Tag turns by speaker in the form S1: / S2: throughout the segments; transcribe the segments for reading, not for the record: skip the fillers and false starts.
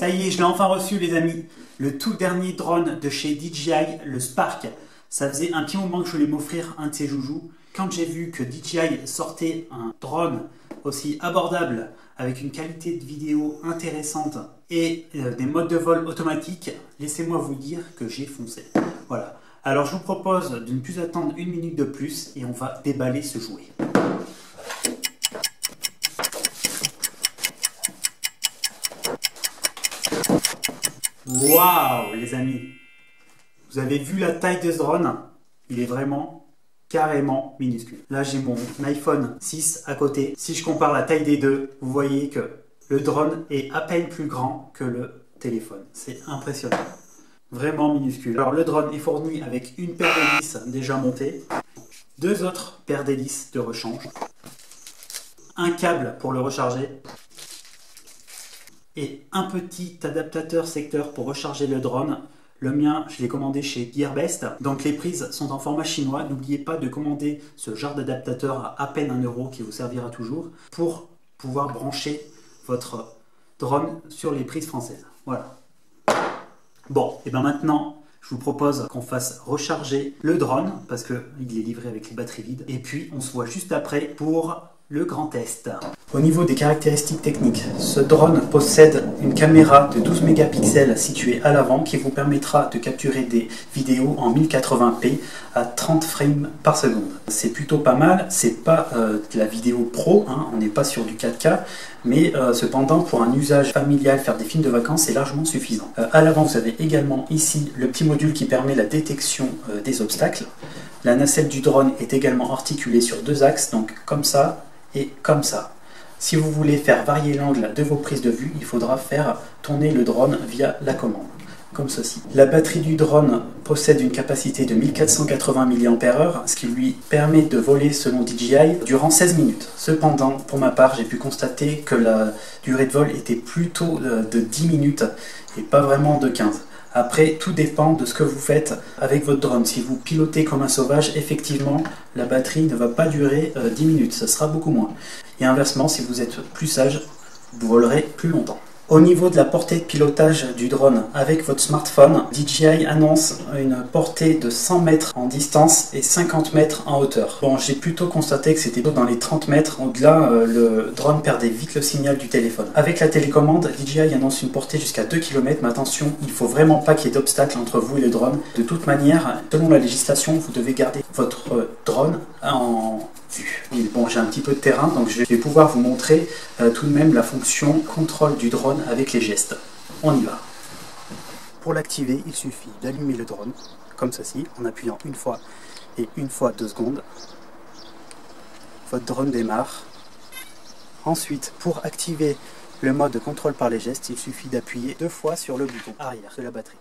S1: Ça y est, je l'ai enfin reçu les amis. Le tout dernier drone de chez DJI, le Spark. Ça faisait un petit moment que je voulais m'offrir un de ces joujoux. Quand j'ai vu que DJI sortait un drone aussi abordable, avec une qualité de vidéo intéressante et des modes de vol automatiques, laissez-moi vous dire que j'ai foncé. Voilà. Alors je vous propose de ne plus attendre une minute de plus et on va déballer ce jouet. Waouh les amis, vous avez vu la taille de ce drone? Il est vraiment carrément minuscule. Là j'ai mon iPhone 6 à côté. Si je compare la taille des deux, vous voyez que le drone est à peine plus grand que le téléphone. C'est impressionnant. Vraiment minuscule. Alors le drone est fourni avec une paire d'hélices déjà montée, deux autres paires d'hélices de rechange, un câble pour le recharger, et un petit adaptateur secteur pour recharger le drone. Le mien, je l'ai commandé chez Gearbest. Donc les prises sont en format chinois. N'oubliez pas de commander ce genre d'adaptateur à peine 1 € qui vous servira toujours pour pouvoir brancher votre drone sur les prises françaises. Voilà. Bon, et bien maintenant, je vous propose qu'on fasse recharger le drone parce qu'il est livré avec les batteries vides. Et puis, on se voit juste après pour le grand test. Au niveau des caractéristiques techniques, ce drone possède une caméra de 12 mégapixels située à l'avant qui vous permettra de capturer des vidéos en 1080p à 30 frames par seconde. C'est plutôt pas mal, c'est pas de la vidéo pro, hein, on n'est pas sur du 4K, mais cependant pour un usage familial, faire des films de vacances, c'est largement suffisant. À l'avant, vous avez également ici le petit module qui permet la détection des obstacles. La nacelle du drone est également articulée sur deux axes, donc comme ça et comme ça. Si vous voulez faire varier l'angle de vos prises de vue, il faudra faire tourner le drone via la commande, comme ceci. La batterie du drone possède une capacité de 1480 mAh, ce qui lui permet de voler selon DJI durant 16 minutes. Cependant, pour ma part, j'ai pu constater que la durée de vol était plutôt de 10 minutes et pas vraiment de 15. Après, tout dépend de ce que vous faites avec votre drone. Si vous pilotez comme un sauvage, effectivement, la batterie ne va pas durer 10 minutes, ça sera beaucoup moins. Et inversement, si vous êtes plus sage, vous volerez plus longtemps. Au niveau de la portée de pilotage du drone avec votre smartphone, DJI annonce une portée de 100 mètres en distance et 50 mètres en hauteur. Bon, j'ai plutôt constaté que c'était dans les 30 mètres. Au-delà, le drone perdait vite le signal du téléphone. Avec la télécommande, DJI annonce une portée jusqu'à 2 km, mais attention, il ne faut vraiment pas qu'il y ait d'obstacle entre vous et le drone. De toute manière, selon la législation, vous devez garder votre drone en vue. Et bon, j'ai un petit peu de terrain, donc je vais pouvoir vous montrer tout de même la fonction contrôle du drone avec les gestes. On y va. Pour l'activer, il suffit d'allumer le drone, comme ceci, en appuyant une fois et une fois 2 secondes. Votre drone démarre. Ensuite, pour activer le mode de contrôle par les gestes, il suffit d'appuyer 2 fois sur le bouton arrière de la batterie.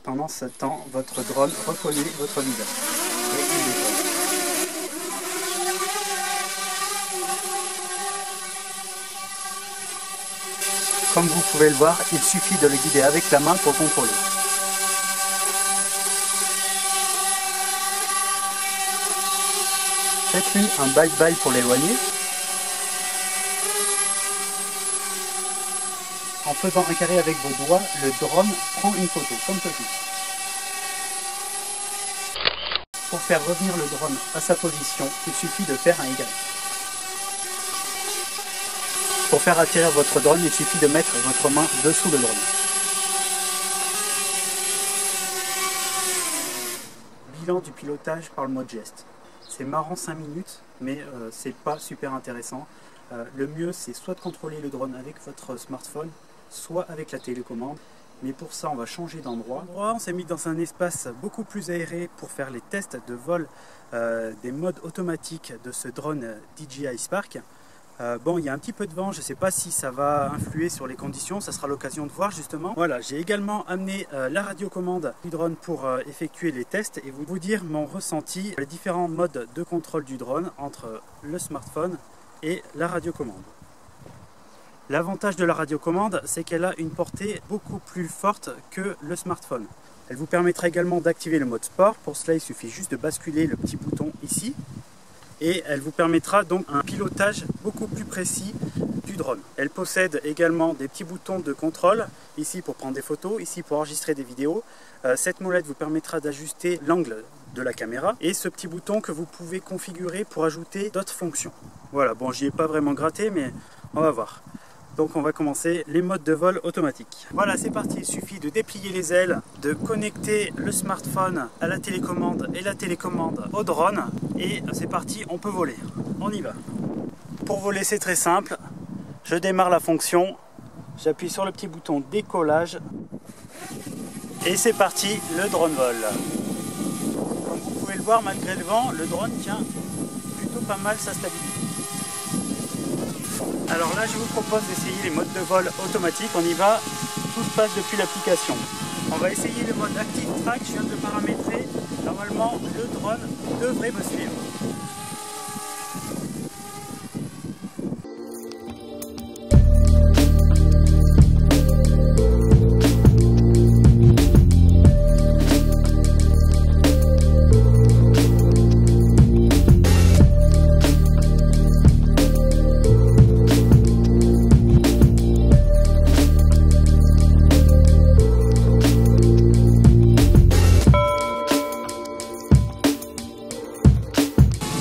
S1: Pendant ce temps, votre drone reconnaît votre visage. Et il décolle. Comme vous pouvez le voir, il suffit de le guider avec la main pour contrôler. Faites-lui un bye-bye pour l'éloigner. En faisant un carré avec vos doigts, le drone prend une photo, comme ceci. Pour faire revenir le drone à sa position, il suffit de faire un Y. Pour faire atterrir votre drone, il suffit de mettre votre main dessous le drone. Bilan du pilotage par le mode geste. C'est marrant 5 minutes, mais c'est pas super intéressant. Le mieux, c'est soit de contrôler le drone avec votre smartphone, soit avec la télécommande. Mais pour ça, on va changer d'endroit. On s'est mis dans un espace beaucoup plus aéré pour faire les tests de vol des modes automatiques de ce drone DJI Spark. Bon, il y a un petit peu de vent, je ne sais pas si ça va influer sur les conditions, ça sera l'occasion de voir justement. Voilà, j'ai également amené la radiocommande du drone pour effectuer les tests et vous dire mon ressenti, les différents modes de contrôle du drone entre le smartphone et la radiocommande. L'avantage de la radiocommande, c'est qu'elle a une portée beaucoup plus forte que le smartphone. Elle vous permettra également d'activer le mode sport. Pour cela, il suffit juste de basculer le petit bouton ici et elle vous permettra donc un pilotage beaucoup plus précis du drone. Elle possède également des petits boutons de contrôle, ici pour prendre des photos, ici pour enregistrer des vidéos. Cette molette vous permettra d'ajuster l'angle de la caméra et ce petit bouton que vous pouvez configurer pour ajouter d'autres fonctions. Voilà, bon, j'y ai pas vraiment gratté, mais on va voir. Donc on va commencer les modes de vol automatiques. Voilà, c'est parti, il suffit de déplier les ailes, de connecter le smartphone à la télécommande et la télécommande au drone et c'est parti, on peut voler. On y va. Pour voler, c'est très simple. Je démarre la fonction, j'appuie sur le petit bouton décollage et c'est parti, le drone vole. Comme vous pouvez le voir, malgré le vent, le drone tient plutôt pas mal sa stabilité. Alors là, je vous propose d'essayer les modes de vol automatiques. On y va, tout se passe depuis l'application. On va essayer le mode Active Track, je viens de le paramétrer. Normalement, le drone devrait me suivre.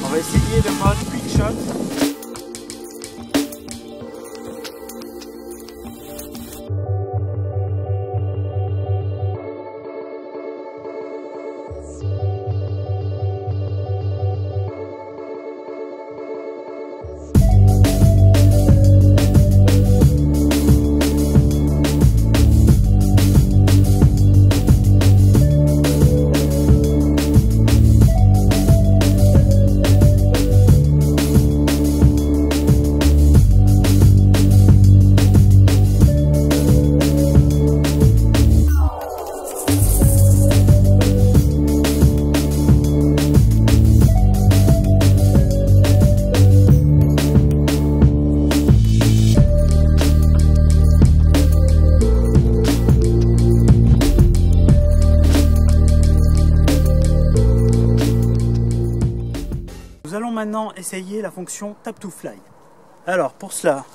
S1: On va essayer le mode Quick Shot. Nous allons maintenant essayer la fonction Tap to Fly. Alors pour cela,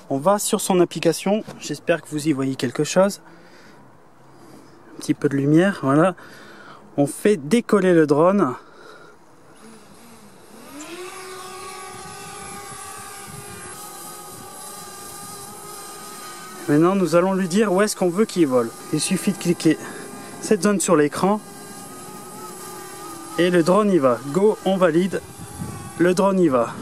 S1: on va sur son application. J'espère que vous y voyez quelque chose. Un petit peu de lumière, voilà. On fait décoller le drone. Maintenant, nous allons lui dire où est-ce qu'on veut qu'il vole. Il suffit de cliquer cette zone sur l'écran et le drone y va. Go, on valide. Le drone y va.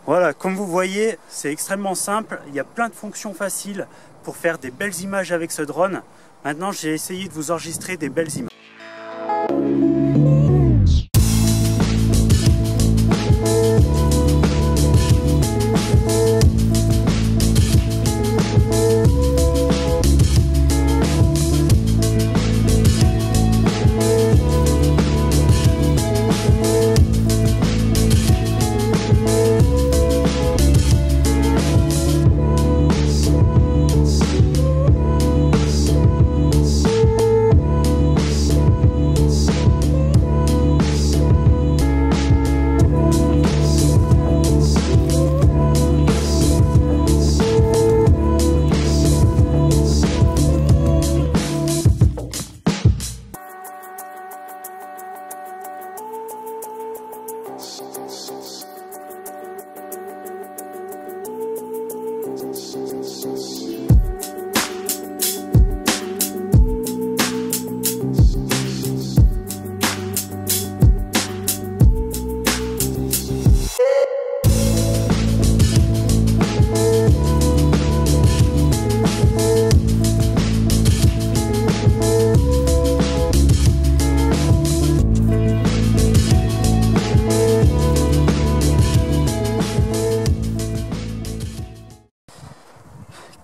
S1: Voilà, comme vous voyez, c'est extrêmement simple. Il y a plein de fonctions faciles pour faire des belles images avec ce drone. Maintenant, j'ai essayé de vous enregistrer des belles images.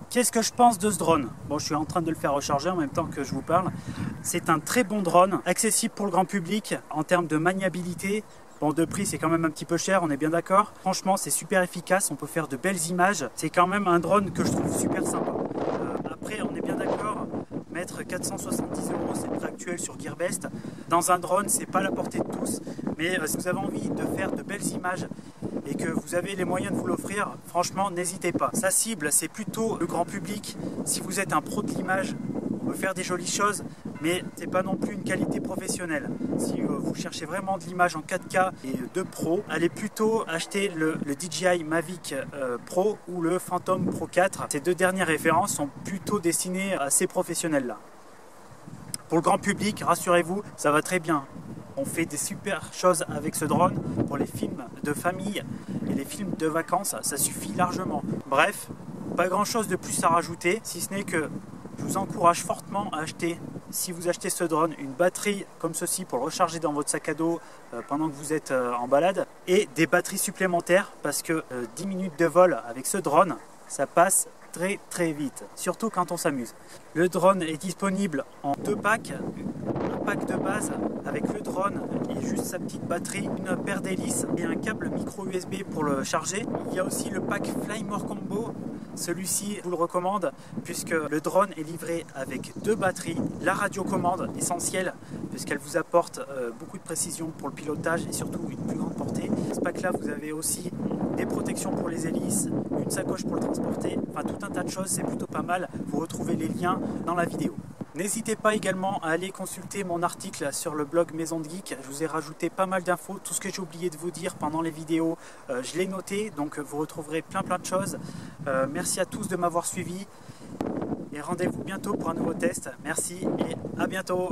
S1: Qu'est-ce que je pense de ce drone? Bon, je suis en train de le faire recharger en même temps que je vous parle. C'est un très bon drone, accessible pour le grand public en termes de maniabilité. Bon, de prix, c'est quand même un petit peu cher, on est bien d'accord. Franchement, c'est super efficace, on peut faire de belles images. C'est quand même un drone que je trouve super sympa. Après, on est bien d'accord, mettre être 470 €, c'est le prix actuel sur Gearbest. Dans un drone, c'est pas à la portée de tous, mais si vous avez envie de faire de belles images et que vous avez les moyens de vous l'offrir, franchement, n'hésitez pas. Sa cible, c'est plutôt le grand public. Si vous êtes un pro de l'image, on peut faire des jolies choses, mais c'est pas non plus une qualité professionnelle. Si vous cherchez vraiment de l'image en 4K et de pro, allez plutôt acheter le DJI Mavic Pro ou le Phantom Pro 4. Ces deux dernières références sont plutôt destinées à ces professionnels-là. Pour le grand public, rassurez-vous, ça va très bien. On fait des super choses avec ce drone pour les films de famille et les films de vacances, ça suffit largement. Bref, pas grand chose de plus à rajouter, si ce n'est que je vous encourage fortement à acheter, si vous achetez ce drone, une batterie comme ceci pour le recharger dans votre sac à dos pendant que vous êtes en balade, et des batteries supplémentaires parce que 10 minutes de vol avec ce drone, ça passe très vite, surtout quand on s'amuse. Le drone est disponible en 2 packs, un pack de base avec le drone et juste sa petite batterie, une paire d'hélices et un câble micro USB pour le charger. Il y a aussi le pack Fly More Combo. Celui-ci, je vous le recommande puisque le drone est livré avec 2 batteries, la radiocommande essentielle puisqu'elle vous apporte beaucoup de précision pour le pilotage et surtout une plus grande portée. Ce pack-là, vous avez aussi des protections pour les hélices, une sacoche pour le transporter, enfin tout un tas de choses, c'est plutôt pas mal. Vous retrouvez les liens dans la vidéo. N'hésitez pas également à aller consulter mon article sur le blog Maison de Geek. Je vous ai rajouté pas mal d'infos. Tout ce que j'ai oublié de vous dire pendant les vidéos, je l'ai noté. Donc vous retrouverez plein de choses. Merci à tous de m'avoir suivi. Et rendez-vous bientôt pour un nouveau test. Merci et à bientôt.